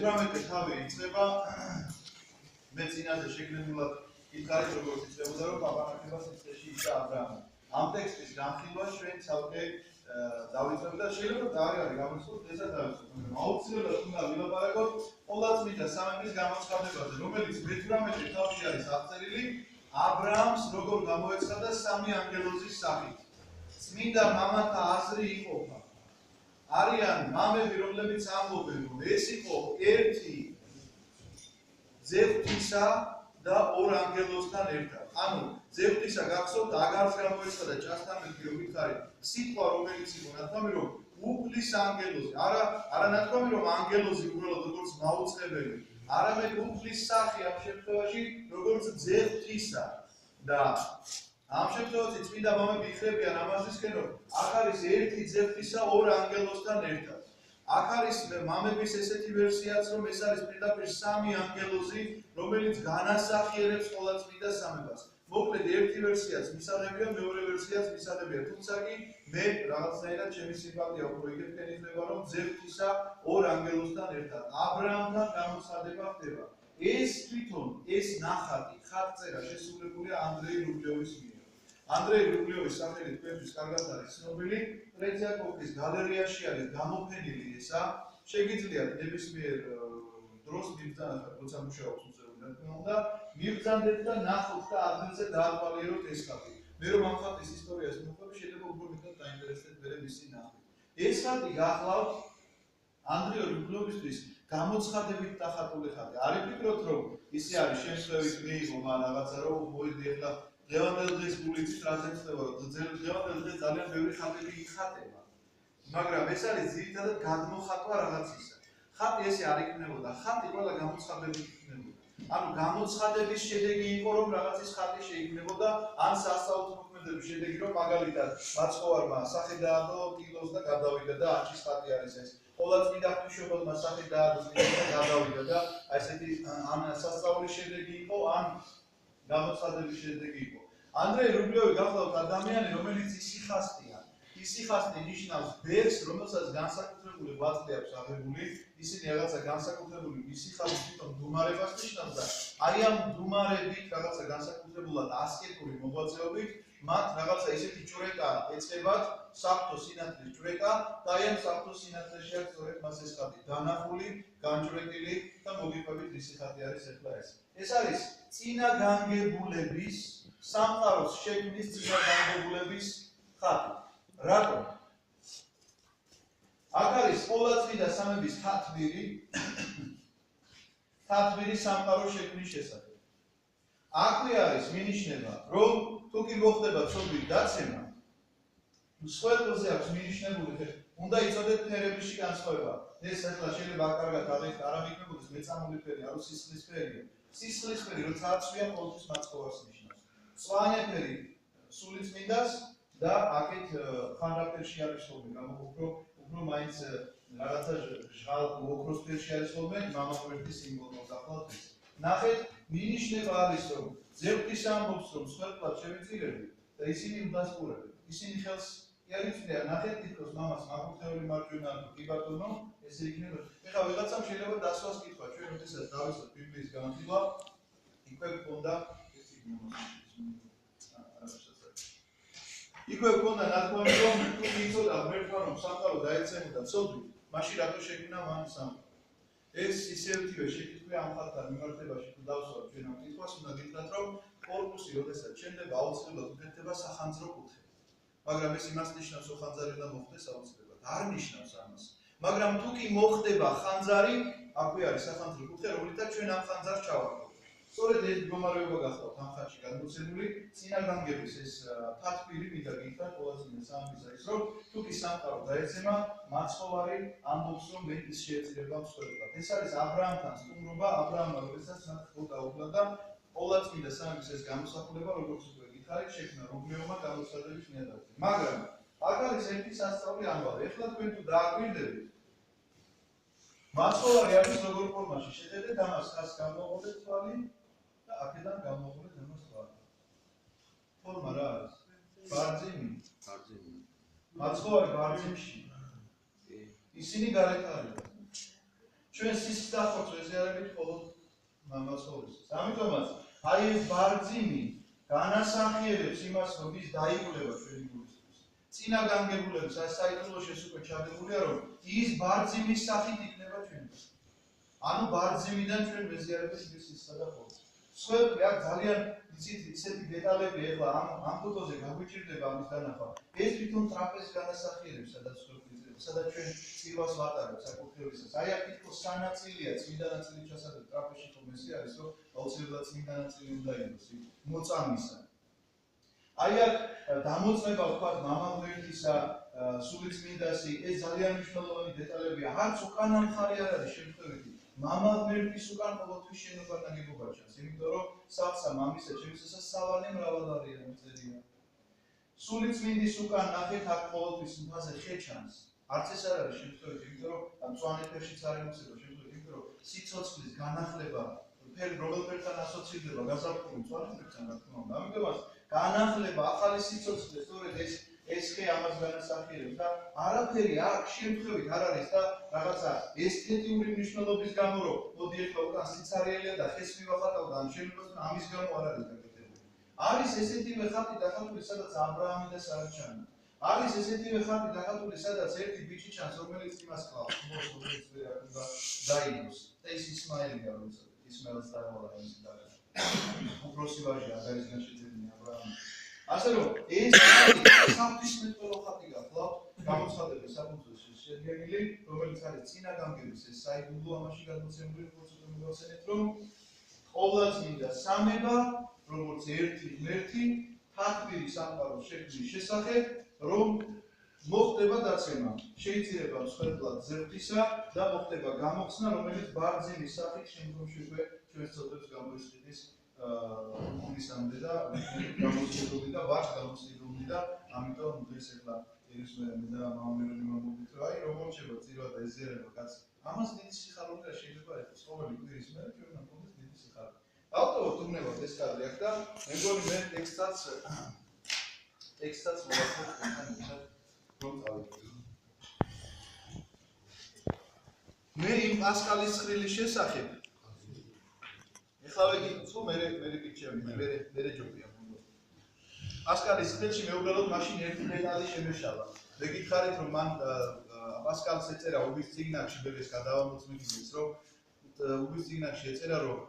მე-18 თავი იწყება მე წინაზე შეგნებულად იხარით როგორც იწყებოდა რომ პაპანაკება სიცხეში ისა აბრაამი. ამ ტექსტის განხილვა ჩვენ ცალკე დავიწყებთ და შეიძლება დაარი გამოსულოთ ესა დავიწყოთ. მაგრამ აუცილებლად უნდა ვილაპარაკოთ ყოვლადწმიდა სამების გამოცხადებაზე, რომელიც მე-18 თავში არის აღწერილი აბრაამს როგორ გამოეცხადა სამი ანგელოზის სახით. წმინდა მამათა აზრი იყოფა. არიან მამები, რომლებიც ამბობენ, რომ ეს იყო ერთი ძევთისა და ორ ანგელოზთან ერთად. ანუ ძევთისა გახსოვთ აგარს გამოეცხადა ჭასთამეთი რომ იხარით სიტყვა რომელიც იყო ნათქვამი რომ უფლის ანგელოზი. არა ნათქვამი რომ ანგელოზი უბრალოდ როგორც მაუწყებელი, არამედ უფლის სახე ამ შემთხვევაში როგორც ძევთისა და ამ შემთხვევაში წმინდა მამები იხრებიან ამასისკენ რომ აქ არის ერთი ძევთისა ორ ანგელოზთან ერთად. აქ არის მამების ესეთი ვერსიაც რომ ეს არის პირდაპირ სამი ანგელოზი რომელიც განასახიერებს ყველა წმინდა სამებას. მოკლედ ერთი ვერსიაც მისაღებია, მეორე ვერსიაც მისაღებია, თუმცა კი მე რაღაცნაირად ჩემი სიმპათია უფრო იგებთან იქნება რომ ძევთისა ორ ანგელოზთან ერთად აბრაამთან გამოცხადება ხდება. ეს თვითონ ეს ნახატი ხატწერა შესრულებულია ანდრეი რუბლიოვის მიერ. ანდრეი რუბლიოვის სახელი თქვენთვის კარგად არის ცნობილი, ტრეციაკოვკის გალერეაში არის გამოფენილი ესა. შეგიძლიათ ნებისმიერ დროს მიბრძანოთ, როცა მუშაობს მუზეუმი და მიბრძანდეთ და ნახოთ და ადრესზე დაათვალიეროთ ეს ხატი. მე რომ ამ ხატის ისტორიას მოვყვები, შეიძლება უფრო მეტად დაინტერესდეთ მე მისი ნახვა. ეს ხატი გახლავთ ანდრეი რუბლიოვისთვის გამოცხადებით დახატული ხატი. არ იფიქროთ რომ ისე არის შემთხვევით მიიღო მან რაღაცა რომ მოიდი ახლა დღევანდელ დღეს გულით რაზე ხდება რომ დღევანდელ დღეს ძალიან ბევრი ხატები იხატება. მაგრამ ეს არის ძირითადად გადმოხატვა რაღაცისა. ხატი ესე არ იქნებოდა, ხატი ყველა გამოცხადებით იქნებოდა. ანუ გამოცხადების შედეგი იყო რომ რაღაცის ხატი შეიქმნებოდა, ან სასწავლო მოქმედების შედეგი რომ მაგალითად მაცხოვარმა სახე დაადო კილოს და გადავიდა და აჩის ხატი არის ეს. ყოვლადწმინდა ღვთისმშობელმა სახე დაადო კილოს და გადავიდა და ესეთი ან სასწაულის შედეგი იყო, ან გამოცხადების შედეგი იყო. ანდრეი რუბლიოვი გახლავთ ადამიანი, რომელიც ისიხასტია. ისიხასტი ნიშნავს ბერს, რომელსაც განსაკუთრებული ღვაწლი აქვს აღებული. ისინი რაღაცა განსაკუთრებული ისიხასტი თვითონ მდუმარებას ნიშნავს და აი ამ მდუმარებით რაღაცა განსაკუთრებულად ასკეტური მოღვაწეობით მათ რაღაცა ისეთი ჭვრეტა ეწევათ, საფრთხო სინათლის ჭვრეტა და აი ამ საფრთხო სინათლეში აქვს სწორედ მას ეს ხატი დანახული, განჭვრეტილი და მოგიყვებით ისი ხატი არის ახლა ეს. ეს არის წინა განგებულების სამყაროს შექმნის წინა განგებულების ხატი. რატომ? აქ არის ყოვლადწმინდა სამების თათბირი სამყაროს შექმნის შესახებ. აქვე არის მინიშნება, რომ თუ კი მოხდება ცოდვით დაცემა, მსხვერპლზე აქვს მინიშნებული, უნდა იცოდეთ ფერების განსხვავება. ეს ახლა შეიძლება კარგად არ ამიქმნებოდეს მეწამული ფერი, არ სისხლის ფერია. სისხლის ფერი როცა აცვია ყოველთვის მაცხოვარს ნიშნავს. მწვანე ფერი სულიწმინდას და აქეთ ხანრაფერში არის ხოლმე, უფრო მაინც რაღაცა ჟღალ ოქროს ფერში არის ხოლმე, მამაკვირდის სიმბოლო გახლავთ ეს. ნახეთ, მინიშნება არის რომ ძევთის ამბობს რომ მსხვერპლად შევიწირები და ისინი უდასტურებენ. ისინი ხელს იარიწვიან, ნახეთ თითქოს მამას მაკურთხეული მარჯვენა კი ბატონო, ესე იქნება. ეხლა ვიღაცამ შეიძლება დასვას კითხვა, ჩვენ როდესაც დავიწყოთ ბიბლიის განხილვა, იქვე გქონდა იქვე გქონდა ნათქვამი რომ თუ იცოდა ღმერთმა რომ სამყარო დაეცემოდა ცოდვით, მაშინ რატო შექმნა მან სამყარო? ეს ისევთივე შეკითხვია ამ ხატთან მიმართებაში თუ დავსვათ ჩვენ ამ კითხვას, უნდა გითხრათ რომ კორპუსი როდესაც შენდება აუცილებლად უკეთდება სახანძრო კუთხე. მაგრამ ეს იმას ნიშნავს რომ ხანძარი უნდა მოხდეს აუცილებლად. არ ნიშნავს ამას. მაგრამ თუ კი მოხდება ხანძარი, აქვე არის სახანძრო კუთხე, რომელთაც ჩვენ ამ ხანძარს ჩავარდნით. სწორედ ეს მდგომარეობა გახლავთ ამ ხატში გადმოცემული, წინა განგების ეს თათბირი მინდა გითხრათ ყოველწმინდა სამებისა ის რომ თუ კი სამყარო დაეცემა, მაცხოვარი ამბობს რომ მე ის შეეწირება მსხვერპლად. ეს არის აბრაამთან სტუმრობა, აბრაამმა როდესაც მათ დაუბრუნდა და ყოველწმინდა სამების ეს გამოსახულება როგორც უკვე გითხარით, შექმნა რუბლიოვმა გამოცხადების ნიადაგზე. მაგრამ აქ არის ერთი სასწაული ამბავი. ეხლა თქვენ თუ დააკვირდებით მაცხოვარი არის როგორ ფორმაში შეხედეთ ამას ხას გამოღოდეთ თვალი და აქედან გამოღოდეთ ამას თვალი. ფორმა რა არის? ბარძიმი. მაცხოვარი ბარძიმში. ისინი გარეთ არიან. ჩვენ სისხლს დახოცვ ეზიარებით მხოლოდ მამაცხოვრისას. ამიტომაც აი ეს ბარძიმი განასახიერებს იმას, რომ ის დაიკვლება ჩვენი გულისთვის. წინა განგებულების აი საიტულოში ეს უკვე ჩადებულია, რომ ის ბარძიმის სახით იქნება ჩვენთვის. ანუ ბარძიმიდან ჩვენ ვეზიარებით ის სისხლსა და ხორცს. სხვაები აქ ძალიან იცით ისეთი დეტალები ეხლა ამ ფოტოზე გაგვიჭირდება ამის დანახვა. ეს თვითონ ტრაპეზს განასახიერებს, სადაც სადაც ჩვენ წირვას ვატარებთ საკუთრებისას. აი აქ თითქოს სანაწილია, წმინდა ნაწილი ჩასადებ ტრაპეზში ხომ ესე არის, რომ აუცილებლად წმინდა ნაწილი უნდა იყოს მოწამისა. აი აქ დამოწმება ვთქვათ მამა ღმერთისა, სულიწმინდასი, ეს ძალიან მნიშვნელოვანი დეტალებია. არც უკანა მხარე არ არის შემთხვევითი. მამა ღმერთის უკან ყოველთვის შენობა ნაგებობა ჩანს, იმიტომ რომ სავსა მამისა ჩემისასა სავალი მრავალარია მიწერია. სულიწმინდის უკან ნახეთ აქ ყოველთვის მთაზე ხე ჩანს. არც ეს არ არის შემთხვევითი, იმიტომ რომ მწვანე ფერშიც არ ემოსება შემთხვევითი, იმიტომ რომ სიცოცხლის განახლება რომელ ფერთან ასოცირდება გაზაფხული მწვანე ფერთან რა თქმა უნდა. ამიტომაც განახლება ახალი სიცოცხლე სწორედ ეს ხე ამას განასახიერებს და არაფერი აქ შემთხვევით არ არის და რაღაცა ესთეტიური მნიშვნელობის გამო რომ მოდი ეხლა უკან სიცარიელია და ხეს მივახატავ და ამ შემთხვევით ამის გამო არ არის გაკეთებული. არის ესეთივე ხატი დახატული, სადაც აბრაამი და სარა ჩანა. არის ესეთივე ხატი დახატული, სადაც ერთი ბიჭი ჩანს, რომელიც იმას კლავს, რომელიც ვერ უნდა დაინოს. და ის ისმაელია, რომელიც ისმაელს დაევალა იმის დაღება. უფროსი ვაჟია, აღარისგან შეძენილი აბრაამი. ასე რომ ეს სამთისმეტყველო ხატი გახლავთ, გამოცხადების საფუძველზე შედგენილი, რომელიც არის წინა გამგების ეს საიდუმლო ამაში გადმოცემული, როგორც უკვე მივახსენეთ, რომ ყოვლადწმინდა სამება, როგორც ერთი ღმერთი, თათბირი სამყაროს შექმნის შესახებ, რომ მოხდება დაცემა, შეიძლება მსხვერპლად ზეღთისა და მოხდება გამოხსნა, რომელიც ბარძიმის სახით შემდგომში უკვე ჩვენს წოდებს გამოისყიდის გულისამდე და გამოსიდული და ვარ გამოსიდული და ამიტომ დღეს ეხლა ერისმერები და მამამერები მომდით რომ აი როგორ შეიძლება წირვა და ეზიარება კაცს ამას დიდი სიხარულია შეიძლება ეხლა ყოველი კვირის მერე ჩვენ ნაკონდეს დიდი სიხარული. ავტორად უნებად ეს კადრი აქ და მე მგონი მე ტექსტსაც მოვახერხებ რომ წავიდე. მე იმ პასკალის ცხრილის შესახებ ეხლა ვეკითხოთ რომ მე გიჩვენე მე ჯობია პასკალის ცხრილში მე უბრალოდ მაშინ ერთი დეტალი შემეშალა. მე გითხარით რომ მან პასკალს ეწერა უბის წიგნებში ბერეს გადავამოწმებინეს რომ უბის წიგნებში ეწერა რომ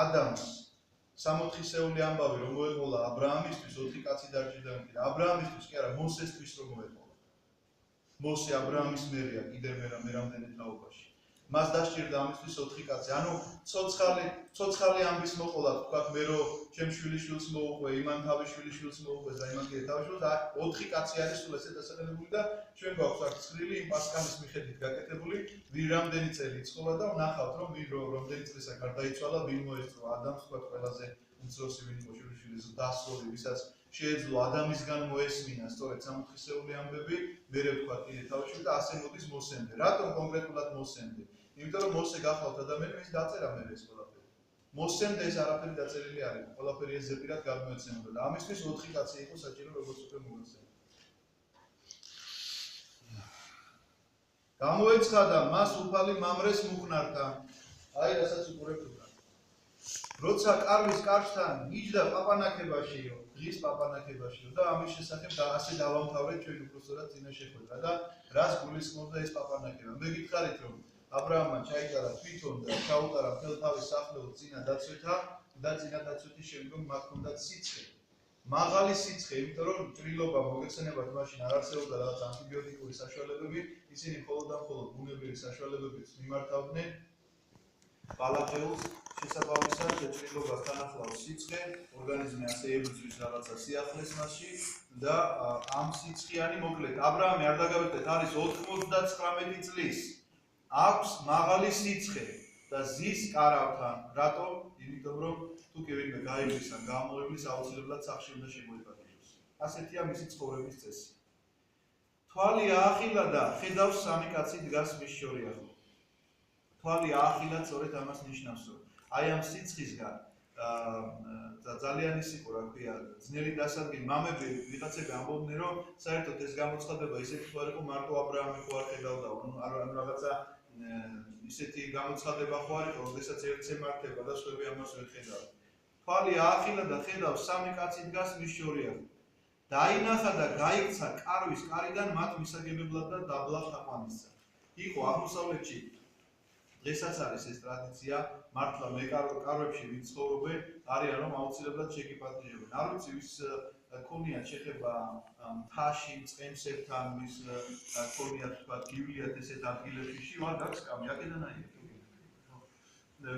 ადამს 60-ეული ამბავი რომ მოეყოლა აბრაამისთვის 4 კაცი დარჩა და აბრაამისთვის კი არა მოსესთვის რომ მოეყოლა. მოსე აბრაამის მერია კიდევ მერამდენე თაობაში. მას დასჭირდა ამისთვის 4 კაცი. ანუ ცოცხალი ამბის მოყოლა თქვათ მე რომ ჩემ შვილიშვილს მოუყვე, იმან თავის შვილიშვილს მოუყვეს და იმან კიდე თავის შვილს და 4 კაცი არის სულ ესე დასახელებული და ჩვენ გვაქვს აქ ცხრილი იმ პასკალის მიხედვით გაკეთებული, ვინ რამდენი წელი იცხოვა და ვნახავთ რომ ვინ რამდენი წლისა გარდაიცვალა, ვინ მოესწრო ადამიანს თქვათ ყველაზე უმცროსი ვინ იყო შვილიშვილის დასროლი, ვისაც შეეძლო ადამიანისგან მოესმინა სწორედ 60-ეული ამბები, მერე ვთქვათ კიდე თავის შვილს და ასე მოდის მოსემდე. რატომ კონკრეტულად მოსემდე? იმიტომ რომ მოსე გახლავთ ადამიანი, ვის დაწერა მე ეს ყველაფერი. მოსემდე ეს არაფერი დაწერილი არ იყო, ყველაფერი ეს ზეპირად გადმოეცემოდა და ამისთვის 4 კაცი იყო საჭირო, როგორც უკვე მოგეცემ. გამოეცხადა მას უფალი მამრეს მუხნართა. აი რასაც უყურებთ უკან. როცა კარვის კარშთან იჯდა პაპანაკებაშიო, დღის პაპანაკებაშიო და ამის შესახებ და ასე დავამთავრეთ ჩვენ უბრალოდ წინა შეხვედრა და რას გულისხმობდა ეს პაპანაკება. მე გითხარით რომ აბრაამმა ჩაიტარა თვითონ და ჩაუტარა მთელ თავის სახლებო წინა დაცვეთა და წინა დაცვეთის შემდგომ მათ ჰქონდათ სიცხე. მაღალი სიცხე, იმიტომ რომ ჭრილობა მოგეხსენებათ მაშინ არ არსებობდა რაღაც ანტიბიოტიკური საშუალებები, ისინი მხოლოდ და მხოლოდ ბუნებრივი საშუალებებით მიმართავდნენ ბალახეულს შესაბამისად ჭრილობასთან ახლავს სიცხე, ორგანიზმი ასე ებრძვის რაღაცა სიახლეს მასში და ამ სიცხიანი მოკლედ აბრაამი არ დაგავიწყდეთ არის 99 წლის. აქვს მაღალი სიცხე და ზის კარავთან. რატომ? იმიტომ რომ თუ კი ვინმე გაივლის ან გამოივლის აუცილებლად სახში უნდა შემოიფარგლოს. ასეთია მისი ცხოვრების წესი. თვალი აახილა და ხედავს 3 კაცი დგას მის შორიახლო. თვალი აახილა სწორედ ამას ნიშნავს რომ აი ამ სიცხისგან ძალიან ის იყო რა ქვია ძნელი დასადგენი მამები ვიღაცები ამბობდნენ რომ საერთოდ ეს გამოცხადება ისეთი თუ არ იყო მარტო აბრაამი ხო არ ხედავდა ანუ რაღაცა ისეთი გამოცხადება ხო არის, როდესაც ერთზე მართება და სხვები ამას ვერ ხედავენ. თვალი აახილა და ხედავს სამი კაცი დგას მის შორიაზე. დაინახა და გაიქცა კარვის კარიდან მათ მისაგებებლად და დაბლა ხაყვანისცა. იყო აღმოსავლეთში დღესაც არის ეს ტრადიცია, მართლა მე კარვებში ვინც ცხოვრობენ, არიან რომ აუცილებლად შეგიპატრიჟებენ. არ ვიცი ვის ქონიათ შეხება მთაში, წყემსებთან, ვის ქონიათ თქვა გივლიათ ესეთ ადგილებში, ვარ გაქვს კამი, აკედანაირად.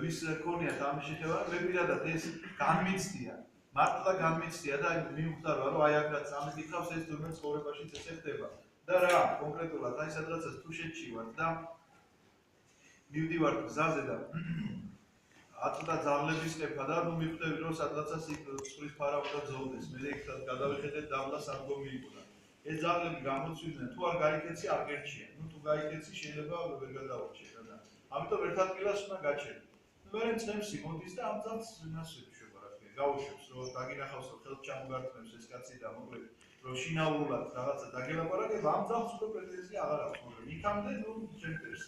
ვის ქონიათ ამ შეხება, მე პირადად ეს განმიცდია. მართლა განმიცდია და მიუხვდა რომ აი აქაც ამიკითხავს ეს თურმე ცხოვრებაშიც ესე ხდება. და რა, კონკრეტულად აი სადღაცას თუშეთში ვარ და მივდივარ გზაზე და აწდა ძაღლების ყეფა და ნუ მივხვდები რომ სადღაცას იქ ცხვრის ფარა უნდა ძოვდეს. მე იქაც გადავიხედეთ დაბლა სადგომი იყო და ეს ძაღლები გამოცვიდნენ თუ არ გაიქეცი არ გერჩიან. ნუ თუ გაიქეცი შეიძლება ვერ გადავარჩე და ამიტომ ერთ ადგილას უნდა გაჩერდე. მე წემსი მოდის და ამ ძაღლს ნასვები გაუშვებს რომ დაგინახავს რომ ხელს ჩამოგართმევს ეს კაცი და მოკლედ რომ შინაურულად რაღაცა დაგელაპარაკება ამ ძაღლს უფრო პრეტენზია აღარ აქვს მაგრამ იქამდე ნუ ჩემთვის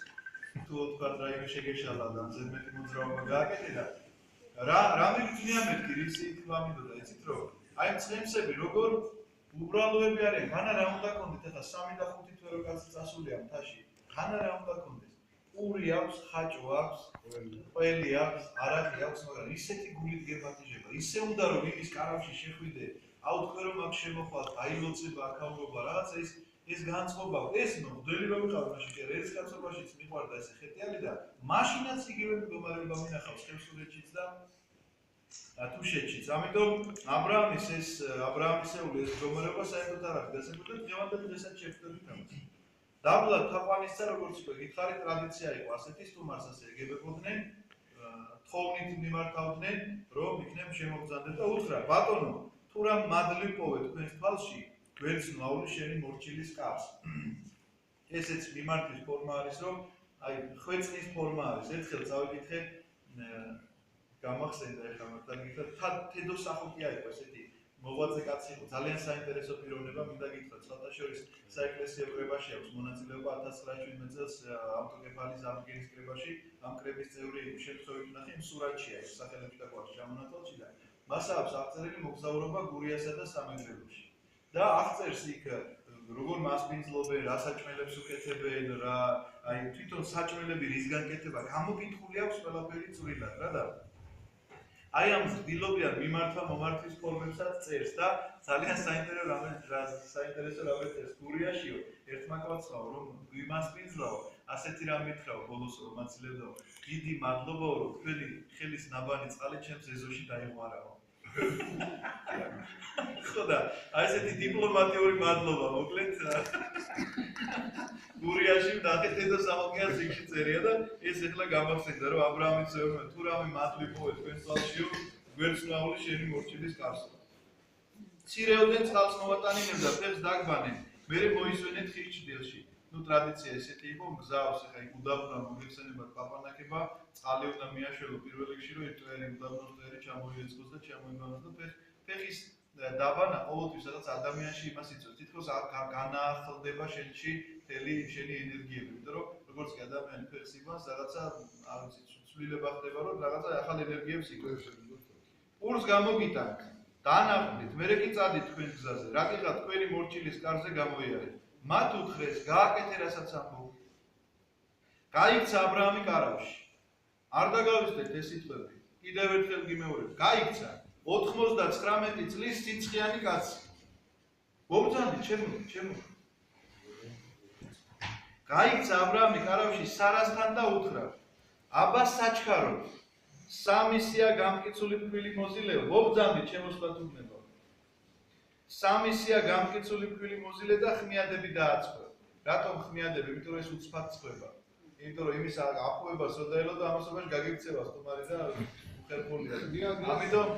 თუ თქვა რაიმე შეგეშალა და ზედმეტი მოძრაობა გააკეთე და რა მიგწნია მეთქი რისი თქვა მინდოდა იცით რომ აი წემსები როგორ უბრალოები არიან განა რა უნდა კონდეთ ახლა 3 და 5 თვე რო კაცი წასულია მთაში განა რა უნდა კონდეს პური აქვს ხაჭო აქვს ყველი აქვს არაყი აქვს მაგრამ ისეთი გულით გეპატიჟება ისე უნდა რომ იმის კარავში შეხვიდე აუთქვე რომ აქ შემოხვალ აილოცება აქაურობა რაღაცა ეს განწყობა ეს მოდელი რომ ვიყავ მაშინ კი ეს კაცობაშიც მიყვარდა ესე ხეტიალი და მაშინაც იგივე მდგომარეობა მინახავს ხევსურეთშიც და თუშეთშიც ამიტომ აბრაამისეული ეს მდგომარეობა საერთოდ არ არის დასაკვირველი დღევანდელ დღესაც შეხვდებით ამას დაბლა თაყვანისცა როგორც იყო გითხარი ტრადიცია იყო ასეთი სტუმარს ასე ეგებებოდნენ თხოვნით მიმართავდნენ რომ იქნებ შემოგზანდეთ და უთხრა ბატონო თუ რა მადლი პოვე თქვენს თვალში ვერც ნაული შენი მორჩილის კავს ესეც მიმართვის ფორმა არის რომ აი ხვეწნის ფორმა არის ერთხელ წავიკითხე გამახსენდა ეხლა მართლა გითხრა თედო სახოკია იყო ესეთი მოღვაწე კაცი იყო ძალიან საინტერესო პიროვნება მინდა გითხრა ცოტა შორის საეკლესიო კრებაში აქვს მონაწილეობა 1917 წელს ავტოკეფალის აღდგენის კრებაში ამ კრების წევრი იყო შემთხვევით ნახე იმ სურათშია ეს სახელებში და გვაქვს ჩამონათვალში და მას აქვს აღწერილი მოგზაურობა გურიასა და სამეგრელოში და აღწერს იქ როგორ მასპინძლობენ რა საჭმელებს უკეთებენ რა აი თვითონ საჭმელები რისგან კეთება გამოკითხული აქვს ყველაფერი წვრილად რა და აი ამ დილობიან მიმართვა მომართვის ფორმებსაც წერს და ძალიან საინტერესო რამე წერს გურიაშიო ერთმა კაცმა რომ გვიმასპინძლაო ასეთი რამ მითხრაო ბოლოს რომ მაცილებდაო დიდი მადლობა რომ თქვენი ხელის ნაბანი წყალი ჩემს ეზოში დაიღვარაო ხოდა აი ესეთი დიპლომატიური მადლობა მოკლედ გურიაში ნახეთ ედო სამოგიან ზიგში წერია და ეს ეხლა გამახსენდა რომ აბრაამის ზეურმა თუ რამე მადლი პოვე თქვენ სალშიო გვერდსნაული შენი მორჩილის კარსო ცირეოდენ წყალს მოვატანინებ და ფეხს დაგბანენ მერე მოისვენეთ ხის ჭდილში ნუ ტრადიცია ესეთი იყო მგზავს ეხა იქ უდაბნო მოგეხსენება პაპანაკება წყალი უნდა მიაშველო პირველ რიგში რომ ერთვერი უდაბნოს წერი ჩამოიეწყოს და ჩამოიგონოს და ფეხის დაბანა ყოველთვის სადაც ადამიანში იმას იწვევს თითქოს განაახლდება შენში მთელი შენი ენერგიები იმიტომ რომ როგორც კი ადამიანი ფეხს იბანს რაღაცა არ ვიცი ცვლილება ხდება რომ რაღაცა ახალ ენერგიებს იგებს პურს გამოგიტანთ დაანახეთ მერე კი წადით თქვენ გზაზე რატიღა თქვენი მორჩილის კარზე გამოიარეთ მათ უთხრეს გააკეთე რასაც ამბობ გაიქცა აბრაამი კარავში არ დაგავიწყდეთ ეს სიტყვები კიდევ ერთხელ გიმეორებ გაიქცა 99 წლის სიცხიანი კაცი მობრძანდი ჩემო გაიქცა აბრაამი კარავში სარასთან და უთხრა აბა საჩქარო სამისია გამკიცული ფქვილი მოზილეო მობრძანდი ჩემო სპატურნებო სამისია გამკიცული ფქვილი მოზილე და ხმიადები დააწყო რატომ ხმიადები იმიტომ რომ ეს უცბად წვება იმიტომ რომ იმის აფუება სოდაელო და ამასობაში გაგიქცევა სტუმარი და უხერხულია ამიტომ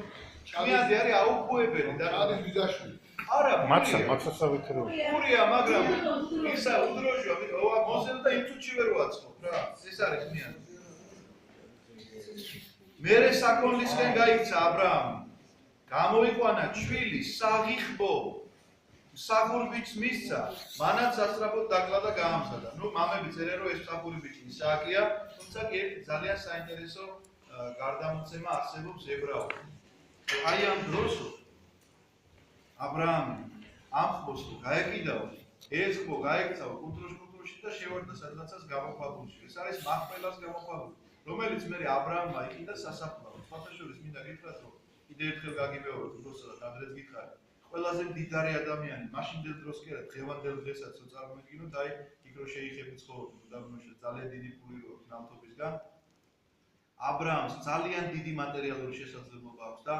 ხმიადი არის აუფუებელი და არის ვიზაშვილი არა მაცასავითრო პურია მაგრამ ისა უდროშო ამიტომ მოზილე და იმ წუთში ვერ ვაწყობ რა ეს არის ხმიადი მერე საქონლისკენ გაიქცა აბრაამი გამოიყვანა ჩვილი საღიხბო საფური ბიჭს მისცა, მანაც სასწრაფოდ დაკლა და გაამზადა. ნუ მამები წერენ რომ ეს საფური ბიჭი ისააკია, თუმცა კი ერთი ძალიან საინტერესო გარდამოცემა არსებობს ებრაულში. აი ამ დროს ა ブラ ამი ამ ხმოს გაეკიდაო, ეს ხმო გაეკცავა კუნტროში და შევარდა სადღაცას გამოქვაბულში. ეს არის მახპელას გამოქვაბული, რომელიც მე ა ブラ ამმა იყიდა სასაფლაოდ. ფათაშორის მინდა გითხრათ რომ კიდე ერთხელ გაგიბეოროთ უბრალოდ და ადრეც გითხარი. ყველაზე მდიდარი ადამიანი, მაშინდელ დროს კი არა, დღევანდელ დღესაც რო წარმოვიდგინოთ, აი იქ რო შეიხები ცხოვრობენ, უდაბნოში ძალიან დიდი ფული რო ნავთობისგან. ა ブラ ამს ძალიან დიდი მატერიალური შესაძლებლობა აქვს და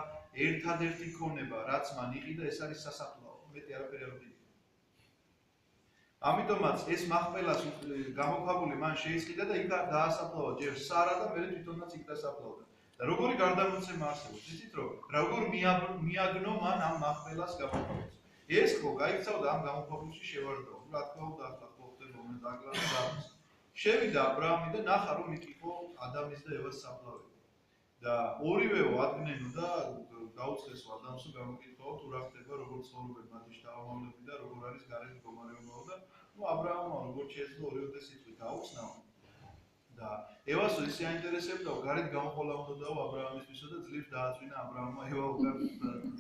ერთადერთი ქონება, რაც მან იყიდა, ეს არის სასაფლაო. მეტი არაფერი არ ვიდია. ამიტომაც ეს მახპელას გამოქვაბული მან შეისყიდა და იქ დაასაფლავა ჯერ სარა და მე თვითონაც იქ დასაფლავდა. და როგორი გარდამოცემა არსებობს, იცით რომ როგორ მიაგნო მან ამ მახპელას გამოქვაბულს. ეს ხო გაიქცავდა ამ გამოქვაბულში შევარდა, რა თქმა უნდა, ახლა ხო ხდება მომენტ დაკლასა და შევიდა ა ブラ ამი და ნახა რომ იქ იყო ადამის და ევას საფლავი. და ორივეო ადგნენო და გაუცხესო ადამიანს გამოკითხავ თუ რა ხდება, როგორ ცხოვრობენ მათი შთამომავლები და როგორ არის გარეთ მდგომარეობა და ნუ ა ブラ ამმა როგორ შეეძლო ორივე სიტყვით გაუხსნაო. და ევასო ისე აინტერესებდა, გარეთ გამოყოლა უნდაო ა ブラ ამისთვისო და ძლივს დააწვინა ა ブラ ამმა ევა უკან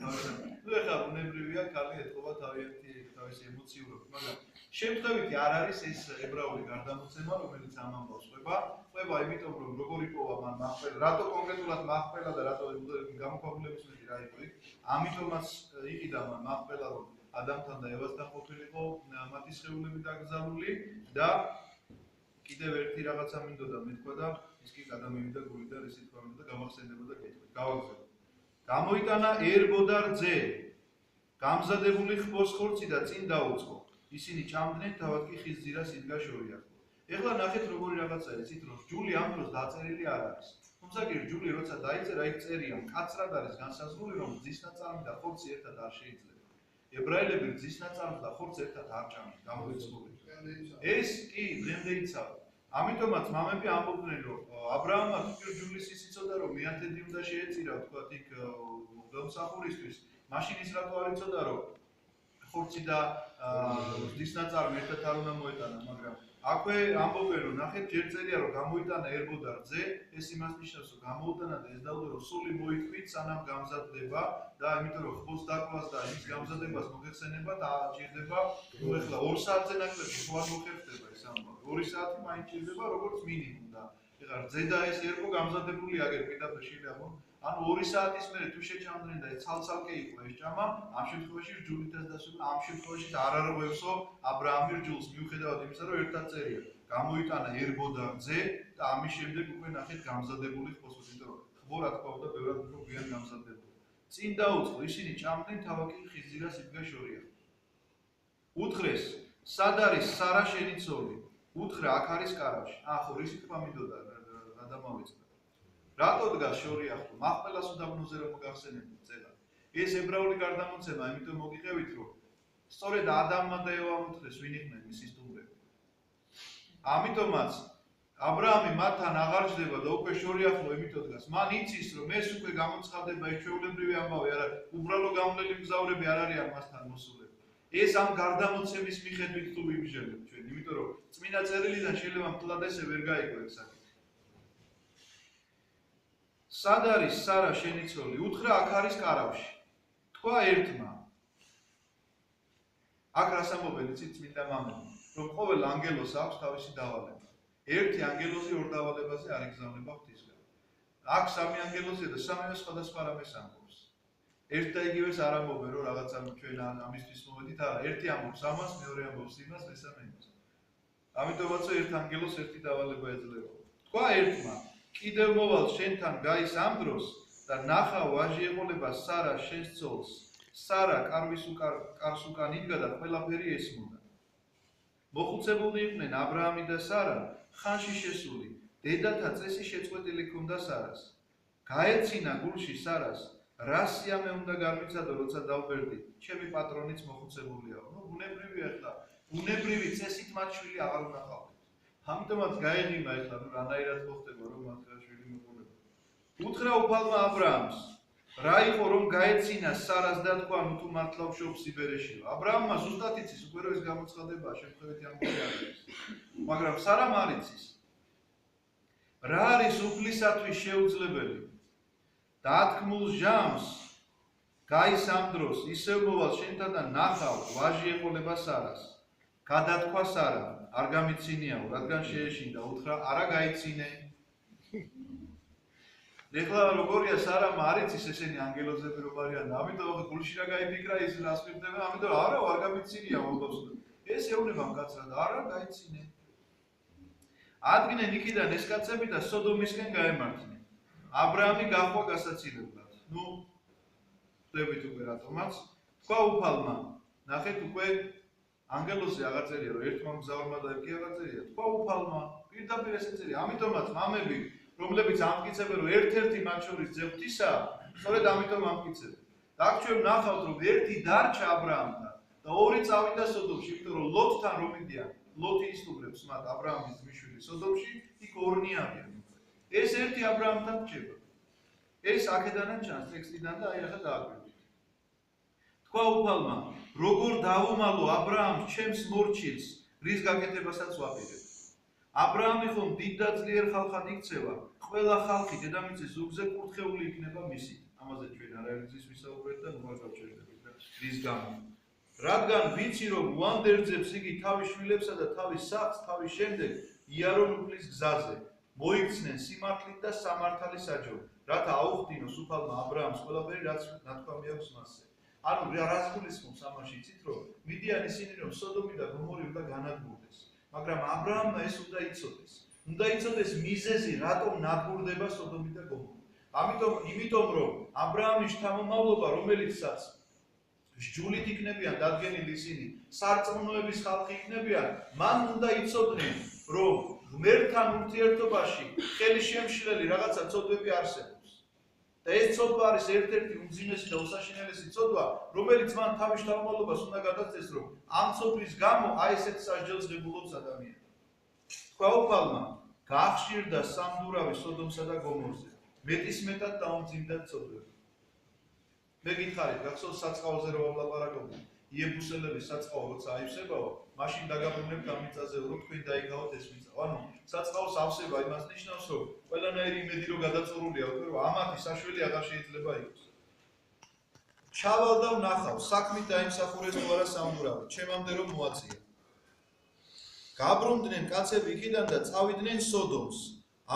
თავიდან. ნუ ეხლა ბუნებრივია, ქალი ეთყობა თავისი ემოციურობით, მაგრამ შემთხვევითი არ არის ეს ებრაული გარდამოცემა, რომელიც ამ ამბავს ყვება, იმიტომ რომ როგორ იპოვა მან მახპელა, რატო კონკრეტულად მახპელა და რატო გამოქვაბულების მეტი რა იყო იქ, ამიტომაც იყიდა მან მახპელა, რომ ადამიანთან და ევასთან ყოფილიყო მათი სხეულები დაკრძალული და კიდევ ერთი რაღაცა მინდოდა მეთქვა და ის კი გადამივიდა გულიდან ისე თქვა და გამახსენდებოდა კითხვით. გავაგზავნე. გამოიტანა ერბოდა რძე, გამზადებული ხბოს ხორცი და წინ დაუწყო. ისინი ჭამდნენ, თავად კი ხის ძირას იდგა შორიახლო. ეხლა ნახეთ როგორი რაღაცაა, იცით რომ ჯული ამ დროს დაწერილი არ არის. თუმცა კი ჯული როცა დაიწერა, იქ წერია, მკაცრად არის განსაზღვრული, რომ ძისნაწარმი და ხორცი ერთად არ შეიძლება. ებრაელები ძისნაწარმს და ხორცს ერთად არ ჭამდნენ, გამოიცნობენ. ეს კი დღემდე იცავდა. ამიტომაც მამები ამბობდნენ, რომ ა ブラ ამმა თვითონ ჯულის ის იცოდა, რომ მეათედი უნდა შეეწირა, თქვა იქ მღვდელმსახურისთვის, მაშინ ის რატო არ იცოდა, რომ ხორცი და ძისნაწარმი ერთად არ უნდა მოეტანა, მაგრამ აქვე ამბობენ, რომ ნახეთ, ჯერ წერია, რომ გამოიტანა ერბოდა რძე, ეს იმას ნიშნავს, რომ გამოუტანა და ეს დაუდო, რომ სული მოითქვით, სანამ გამზადდება და იმიტომ რომ ხბოს დაკლას და ის გამზადებას მოგეხსენება და ჭირდება, ნუ ეხლა 2 საათზე ნაკლები ხო არ მოხერხდება ეს ამბავი. 2 საათი მაინც ჭირდება როგორც მინიმუმ და ეხლა რძე და ეს ერბო გამზადებული აგერ პირდაპირ შეიძლება ანუ 2 საათის მერე თუ შეჭამდნენ და ეს ცალ-ცალკე იყო ეს ჭამა, ამ შემთხვევაში რჯულითაც დასრულდა, ამ შემთხვევაში არ არღვევსო ა ブラ ამი რჯულს მიუხედავად იმისა, რომ ერთად წერია. გამოიტანა ერბოდა რძე და ამის შემდეგ უკვე ნახეთ გამზადებული ხბოს, იმიტომ რომ ხბო რა თქმა უნდა ბევრად უფრო გვიან გამზადდება. წინ დაუწყო, ისინი ჭამდნენ, თავად კი ხის ძირას იდგა შორიახლო. უთხრეს, სად არის სარა შენი ცოლი? უთხრა, აქ არის კარავში. ხო, რისი თქმა მინდოდა რა დამავიწყდა. რატო დგას შორიახლო? მახპელას უდაბნოზე რომ მოგახსენებთ წელა. ეს ებრაული გარდამოცემა, იმიტომ მოგიყევით, რომ სწორედ ადამმა და ევამ უთხრეს, ვინ იყვნენ მისი სტუმრები. ამიტომაც ა ブラ ამი მათთან აღარ ჯდება და უკვე შორიახლო იმიტომ დგას. მან იცის, რომ ეს უკვე გამოცხადდება, ეს ჩვეულებრივი ამბავი არ არის, უბრალო გამლელი მგზავრები არ არიან მასთან მოსულები. ეს ამ გარდამოცემის მიხედვით თუ ვიმსჯელებთ ჩვენ, იმიტომ რომ წმინდა წერილიდან შეიძლება მთლად ესე ვერ გაიგო ეს საკითხი. სად არის სარა შენი ცოლი? უთხრა, აქ არის კარავში. თქვა ერთმა. აქ რას ამბობენ იცით წმინდა მამები, რომ ყოველ ანგელოს აქვს თავისი დავალება. ერთი ანგელოზი ორ დავალებაზე არ იგზავნება ღვთისგან. აქ 3 ანგელოზია და 3-ე სხვადასხვა რამეს ამბობს. ერთ და იგივეს არ ამბობენ, რომ რაღაცა ჩვენ ამისთვის მოვედით, არა, ერთი ამბობს ამას, მეორე ამბობს იმას, მესამე იმას. ამიტომაც ერთ ანგელოს ერთი დავალება ეძლევა. თქვა ერთმა კიდევ მოვალ შენთან გაის ამ დროს და ნახა ვაჟი ეყოლება სარა შენს ცოლს. სარა კარს უკან იდგა და ყველაფერი ესმოდა. მოხუცებულნი იყვნენ ა ブラ ამი და სარა, ხანში შესული. დედათა წესი შეწყვეტილი ჰქონდა სარას. გაეცინა გულში სარას, რა სიამე უნდა გამიცადო, როცა დავბერდი, ჩემი პატრონიც მოხუცებულიაო. ნუ ბუნებრივია ახლა, ბუნებრივი წესით მათ შვილი აღარ უნდა ყავდეთ. ამიტომაც გაეღიმა ახლა, ნუ რანაირად მოხდება, რომ მათ შვილი მოყოლება. უთხრა უფალმა ა ブラ ამს, რა იყო რომ გაეცინა სარას და თქვა ნუ თუ მართლა ვშობ სიბერეშიო. აბრაამმა ზუსტად იცის უკვე რომ ეს გამოცხადებაა შემთხვევითი ამბავი არ არის. მაგრამ სარამ არ იცის. რა არის უფლისათვის შეუძლებელი? დათქმულ ჟამს გაის ამ დროს ისევ მოვალ შენთან და ნახავ ვაჟი ეყოლება სარას. გადათქვა სარა, არ გამიცინიაო, რადგან შეეშინდა, უთხრა არა გაიცინე. ეხლა როგორია სარამ არ იცის ესენი ანგელოზები რომ არიან, ამიტომ გულში რა გაიფიქრა ის რას მიხდება, ამიტომ არა არ გამიცინიაო ალბათ. ეს ეუბნება მკაცრად, არა გაიცინე. ადგნენ იქიდან ეს კაცები და სოდომისკენ გაემართნენ. აბრაამი გაჰყვა გასაცილებლად. ნუ ხვდებით უკვე რატომაც. თქვა უფალმა, ნახეთ უკვე ანგელოზი აღარ წერია რომ ერთმა მგზავრმა და კი აღარ წერია. თქვა უფალმა, პირდაპირ ესე წერია. ამიტომაც მამები, რომლებიც ამტკიცებენ რომ ერთ-ერთი მათ შორის ძევთისა, სწორედ ამიტომ ამტკიცებენ. დაგჩვენ ნახავთ რომ ერთი დარჩა აბრაამთან და ორი წავიდა სოდომში, იმიტომ რომ ლოტთან რომ მიდიან, ლოტი ისტუმრებს მათ აბრაამის ძმისშვილი სოდომში, იქ ორნი არიან. ეს ერთი აბრაამთან რჩება. ეს აქედანაც ჩანს ტექსტიდან და აი ახლა დააკვირდით. თქვა უფალმა, როგორ დავუმალო აბრაამს ჩემს მორჩილს, რის გაკეთებასაც ვაპირებ. აბრაამი ხომ დიდ და ძლიერ ხალხად იქცევა, ყველა ხალხი დედამიწის ზურგზე კურთხეული იქნება მისით. ამაზე ჩვენ არაერთის ვისაუბრეთ და ნუ არ გავჩერდებით რა. რის გამო? რადგან ვიცი რომ უანდერძებს იგი თავის შვილებსა და თავის სახლს თავის შემდეგ იარონ უფლის გზაზე. მოიქცნენ სიმართლით და სამართალი საჯო, რათა აუხდინოს უფალმა აბრაამს ყველაფერი რაც ნათქვამი აქვს მასზე. ანუ რას გულისხმობს ამაში იცით რომ მიდიან ისინი რომ სოდომი და გომორი უნდა განადგურდეს. მაგრამ აბრაამმა ეს უნდა იცოდეს. უნდა იცოდეს მიზეზი რატომ ნადგურდება სოდომი და გომორი. იმიტომ რომ აბრაამის შთამომავლობა რომელიცაც სჯულით იქნებიან დადგენილი ისინი სარწმუნოების ხალხი იქნებიან, მან უნდა იცოდნენ რომ ღმერთთან ურთიერთობაში ხელი შემშლელი რაღაცა ცოდვები არსებობს. და ეს ცოდვა არის ერთ-ერთი უმძიმესი და უსაშინელესი ცოდვა, რომელიც მან თავის შთამომავლობას უნდა გადაწყვეტს, რომ ამ ცოდვის გამო აი ესეთ სასჯელს ღებულობს ადამიანი. თქვა უფალმა, გაახშირდა სამდურავი სოდომსა და გომორზე, მეტისმეტად დაუმძიმდა ცოდვები. მე გითხარით, გახსოვს საწყავზე რომ ვლაპარაკობდი, იებუსელების საწყავო როცა აივსებაო, მაშინ დაგაბრუნებთ ამ მიწაზე, რომ თქვენ დაიგავოთ ეს მიწა. ანუ საწყავს ავსება იმას ნიშნავს, რომ ყველანაირი იმედი რომ გადაწურულია, უკვე რომ ამათი საშველი აღარ შეიძლება იყოს. ჩავალ და ვნახავ, საქმით დაიმსახურეს თუ არა სამდურავი, ჩემამდე რომ მოაწია. გაბრუნდნენ კაცები იქიდან და წავიდნენ სოდომს.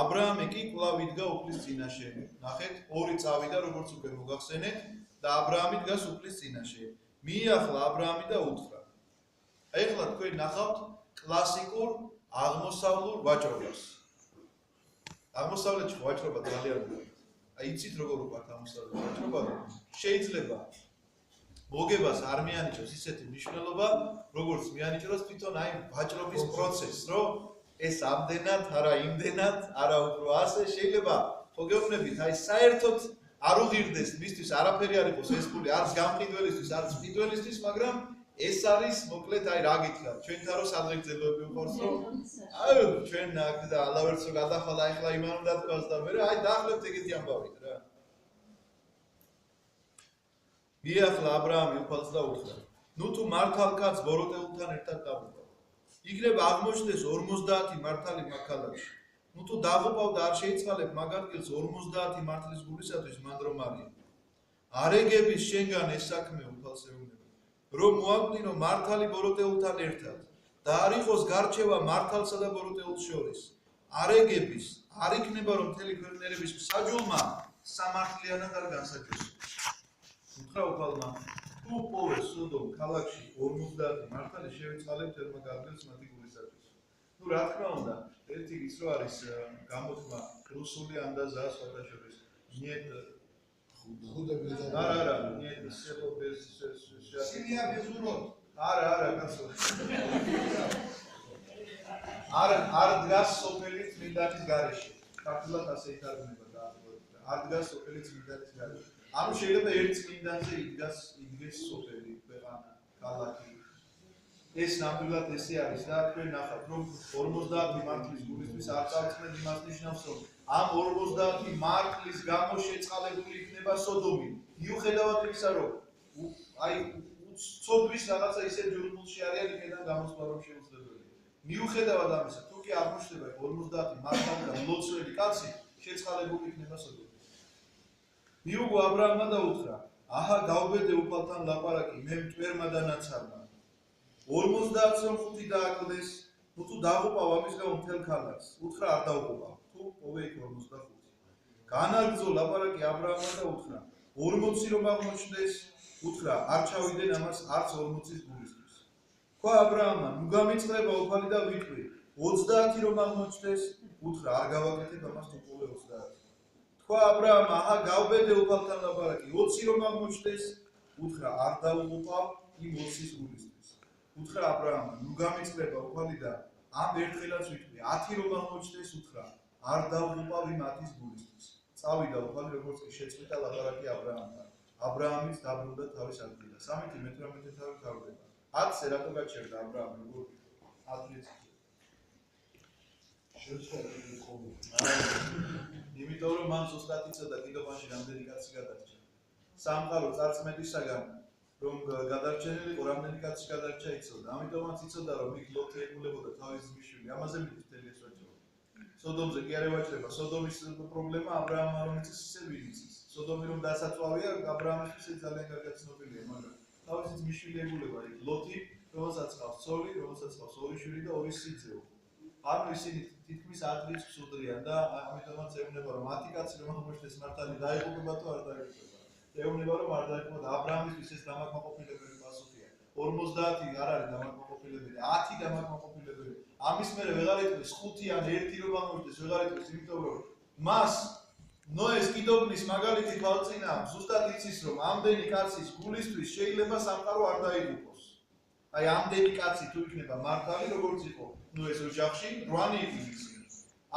აბრაამი კი კვლავ იდგა უფლის წინაშე. ნახეთ, ორი წავიდა, როგორც უკვე მოგახსენეთ და აბრაამი დგას უფლის წინაშე. მიახლა აბრაამი და უთხრა. ეხლა თქვენ ნახავთ კლასიკურ აღმოსავლურ ვაჭრობას. აღმოსავლეთში ვაჭრობა ძალიან მუდმივია. აი იცით როგორ უყვართ აღმოსავლეთ ვაჭრობა? შეიძლება მოგებას არ მიანიჭოს ისეთი მნიშვნელობა, როგორც მიანიჭოს თვითონ აი ვაჭრობის პროცესს, რომ ეს ამდენად, არა იმდენად, არა უფრო ასე შეიძლება მოგეუბნებით, აი საერთოდ არ უღირდეს მისთვის არაფერი არ იყოს ეს ფული, არც გამყიდველისთვის, არც მყიდველისთვის, მაგრამ ეს არის მოკლედ აი რა გითხრათ, ჩვენთან რო სადღეგრძელოები უყურს, რომ აი ჩვენ აქ და ალავერცო გადახვალა ეხლა იმან უნდა თქვას და მე აი დაახლებთ ეგეთი ამბავი რა. მიახლა აბრაამი უფალს და უთხრა, ნუ თუ მართალ კაც ბოროტეულთან ერთად დავუყავ. იქნება აღმოჩნდეს 50 მართალი მაქალაქში. ნუ თუ დაღუპავ და არ შეიწყალებ მაგ ადგილს 50 მართლის გულისათვის მანდ რომ არის. არეგების შენგან ეს საქმე უფალს ეუბნება, რომ მოაკვდინო მართალი ბოროტეულთან ერთად და არ იყოს გარჩევა მართალსა და ბოროტეულს შორის. არეგების არ იქნება რომ მთელი ქვეყნერების საჯულმა სამართლიანად არ განსაჯოს. უთხრა უფალმა, თუ პოვეს სოდომ ქალაქში 50 მართალი შევიწყალებთ ერთ მაგ ადგილს მათი გულისათვის. ნუ რა თქმა უნდა, ერთი ის რო არის გამოთქმა რუსული ანდაზა სხვადასხვა нет არა нет всего без სირია ბეზუროთ. არა კაცო არ დგას სოფელი წმინდანის გარეშე. ქართულად ასე ითარგმნება და არ დგას სოფელი წმინდანის გარეშე. ანუ შეიძლება ერთ წმინდანზე იდგეს სოფელი, ქვეყანა, ქალაქი. ეს ნამდვილად ესე არის და თქვენ ნახავთ რომ 50 მართლის გულისთვის არ წავწმენ იმას ნიშნავს რომ ამ 50 მარტლის გამო შეწყალებული იქნება სოდომი. მიუხედავად იმისა, რომ აი ცოდვის რაღაცა ისე ჯურმულში არიან, იქიდან გამოსვლა რომ შეუძლებელია. მიუხედავად ამისა, თუ კი აღმოჩნდება 50 მართალი და მლოცველი კაცი, შეწყალებული იქნება სოდომი. მიუგო ა ブラ ამმა და უთხრა: აჰა, გავბედე უფალთან ლაპარაკი, მე მტვერმა და ნაცარმა. 50-ს რომ 5 დააკლდეს, ну თუ დაღუპავ ამის გამო მთელ ქალაქს, უთხრა არ დაუყუპავ. თუ პოვე იქ 55. განაგრძო ლაპარაკი ა ブラ ამმა და უთხრა: 40 რომ აღმოჩნდეს, უთხრა არ ჩავიდენ ამას არც 40-ის გულისთვის. თქვა ა ブラ ამმა: ნუ გამიწყდება უფალი და ვიტყვი. 30 რომ აღმოჩნდეს, უთხრა არ გავაკეთებ ამას თუ პოვე 30. თქვა ა ブラ ამმა: აჰა, გავბედე უფალთან ლაპარაკი, 20 რომ აღმოჩნდეს, უთხრა არ დაუყუპავ იმ 20-ის გულისთვის. უთხრა ა ブラ ამმა: ნუ გამიწყდება უფალი და ამ ერთხელაც ვიტყვი. 10 რომ აღმოჩნდეს, უთხრა არ დაუყუპავ იმ 10-ის გულისთვის. წავიდა უფალი, როგორც კი შეწყვიტა ლაპარაკი ა ブラ ამთან. ა ブラ ამიც დაბრუნდა თავის ადგილას. 13-18 თავი თავდება. 10-ზე რატო გაჩერდა ა ブラ ამი, როგორ 10-ზე? შეცვალე ხოლმე. იმიტომ რომ მან ზუსტად იცოდა კიდობანში რამდენი კაცი გადარჩა. სამყარო წარწმედისაგან რომ გადარჩენილიყო რამდენი კაცი გადარჩა იცოდა. ამიტომაც იცოდა რომ იქ ლოთი ეგულებოდა თავის ძმისშვილი. ამაზე მთელი ეს ვაჭრობა. სოდომზე კი არ ევაჭრება. სოდომის პრობლემა ა ブラ ამმა რომ იცის ისე ვიცის. სოდომი რომ დასაწვავია, ა ブラ ამისთვის ძალიან კარგად ცნობილია, მაგრამ თავისი ძმისშვილი ეგულება იქ ლოთი, რომელსაც ყავს ცოლი, რომელსაც ყავს ორი შვილი და ორი სიძეო. ანუ ისინი თითქმის 10 რიცხვს უდრიან და ამიტომაც ეუბნება რომ 10 კაცი რომ აღმოჩნდეს მართალი დაიღუპება თუ არ დაიღუპება. ეუბნება რომ არ დაიღუპება და ა ブラ ამისთვის ეს დამაკმაყოფილებელი პასუხია. 50 არ არის დამაკმაყოფილებელი, 10 დამაკმაყოფილებელი. ამის მერე ვეღარ იტყვის 5 ან 1 რომ აღმოჩნდეს, ვეღარ იტყვის, იმიტომ რომ მას ნოეს კიდობნის მაგალითი თვალწინა აქვს. ზუსტად იცის რომ ამდენი კაცის გულისთვის შეიძლება სამყარო არ დაიღუპოს. აი ამდენი კაცი თუ იქნება მართალი, როგორც იყო ნოეს ოჯახში, 8 იქნება ისინი.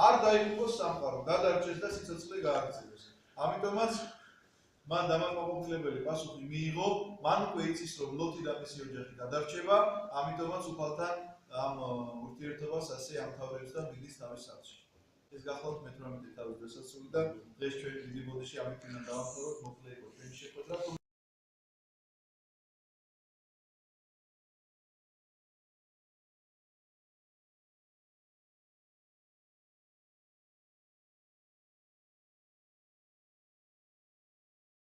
არ დაიღუპოს სამყარო, გადარჩეს და სიცოცხლე გააგრძელოს. ამიტომაც მან დამაკმაყოფილებელი პასუხი მიიღო, მან უკვე იცის რომ ლოთი და მისი ოჯახი გადარჩება, ამიტომაც უფალთან ამ ურთიერთობას ასე ამთავრებს და მიდის თავის სახლში. ეს გახლავთ 18 თავის დასასრული და დღეს ჩვენ დიდი ბოდიში ამით უნდა დავამთავროთ, მოკლე იყო ჩვენი შეხვედრა.